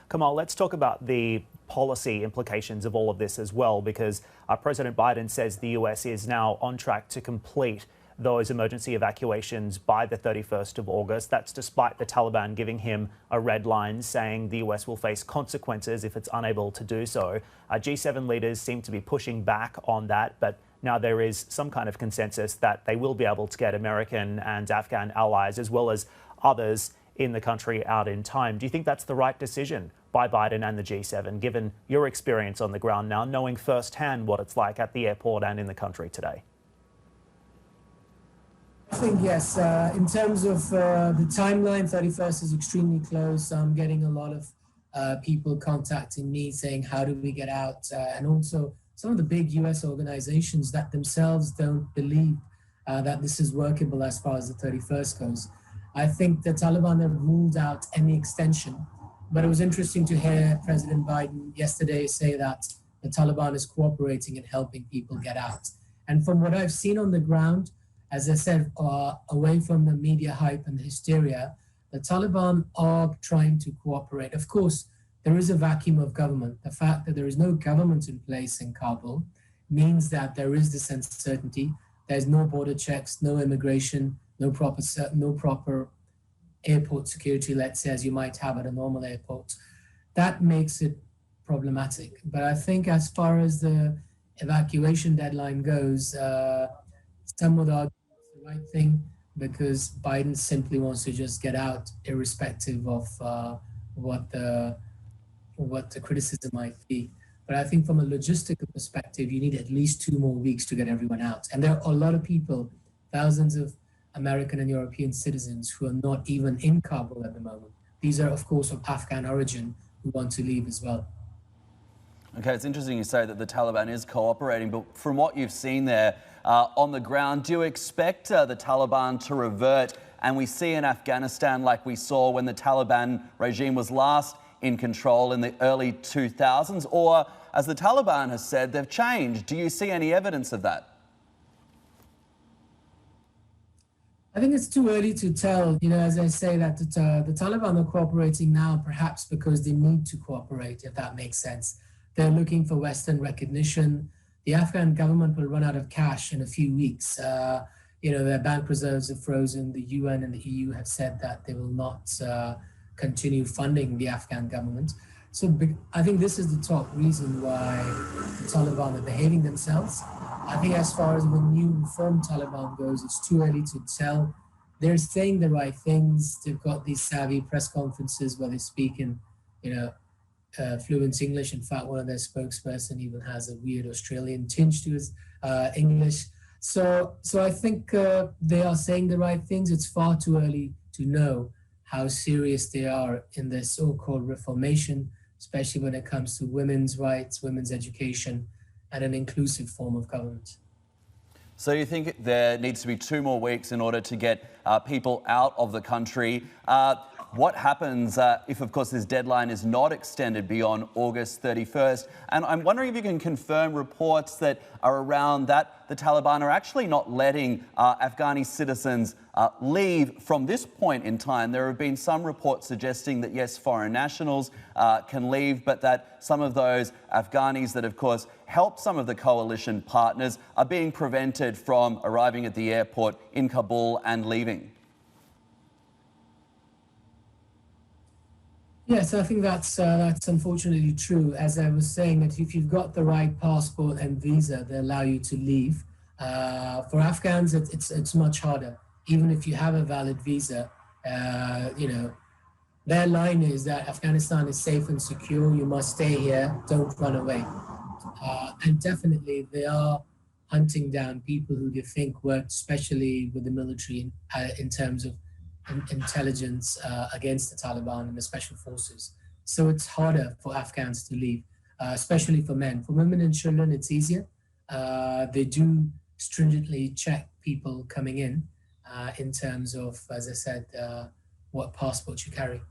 Kamal, let's talk about the policy implications of all of this as well, because President Biden says the US is now on track to complete those emergency evacuations by the 31st of August. That's despite the Taliban giving him a red line, saying the US will face consequences if it's unable to do so. G7 leaders seem to be pushing back on that, but now there is some kind of consensus that they will be able to get American and Afghan allies, as well as others in the country, out in time. Do you think that's the right decision by Biden and the G7, given your experience on the ground now, knowing firsthand what it's like at the airport and in the country today? I think yes. In terms of the timeline, 31st is extremely close. I'm getting a lot of people contacting me saying, how do we get out? And also some of the big US organizations that themselves don't believe that this is workable as far as the 31st goes. I think the Taliban have ruled out any extension, but it was interesting to hear President Biden yesterday say that the Taliban is cooperating and helping people get out. And from what I've seen on the ground, as I said, away from the media hype and the hysteria, the Taliban are trying to cooperate. Of course, there is a vacuum of government. The fact that there is no government in place in Kabul means that there is this uncertainty. There's no border checks, no immigration, no proper airport security, let's say, as you might have at a normal airport. That makes it problematic. But I think as far as the evacuation deadline goes, some would argue it's the right thing because Biden simply wants to just get out, irrespective of what the criticism might be. But I think from a logistical perspective, you need at least 2 more weeks to get everyone out. And there are a lot of people, thousands of American and European citizens who are not even in Kabul at the moment. These are, of course, of Afghan origin who want to leave as well. Okay, it's interesting you say that the Taliban is cooperating, but from what you've seen there on the ground, do you expect the Taliban to revert and we see in Afghanistan like we saw when the Taliban regime was last in control in the early 2000s? Or, as the Taliban has said, they've changed. Do you see any evidence of that? I think it's too early to tell. You know, as I say, that the Taliban are cooperating now, perhaps because they need to cooperate, if that makes sense. They're looking for Western recognition. The Afghan government will run out of cash in a few weeks. You know, their bank reserves are frozen. The UN and the EU have said that they will not continue funding the Afghan government. So I think this is the top reason why the Taliban are behaving themselves. I think as far as the new reformed Taliban goes, it's too early to tell. They're saying the right things. They've got these savvy press conferences where they speak in, you know, fluent English. In fact, one of their spokesperson even has a weird Australian tinge to his English. So I think they are saying the right things. It's far too early to know how serious they are in their so-called reformation, especially when it comes to women's rights, women's education, and an inclusive form of government. So you think there needs to be 2 more weeks in order to get people out of the country? What happens if, of course, this deadline is not extended beyond August 31st? And I'm wondering if you can confirm reports that are around that the Taliban are actually not letting Afghani citizens leave from this point in time. There have been some reports suggesting that, yes, foreign nationals can leave, but that some of those Afghanis that, of course, help some of the coalition partners are being prevented from arriving at the airport in Kabul and leaving. Yes, I think that's unfortunately true. As I was saying, that if you've got the right passport and visa, they allow you to leave. For Afghans, it's much harder. Even if you have a valid visa, you know, their line is that Afghanistan is safe and secure. You must stay here. Don't run away. And definitely, they are hunting down people who they think work, especially with the military, in terms of intelligence against the Taliban and the special forces. So it's harder for Afghans to leave, especially for men. For women and children, it's easier. They do stringently check people coming in terms of, as I said, what passport you carry.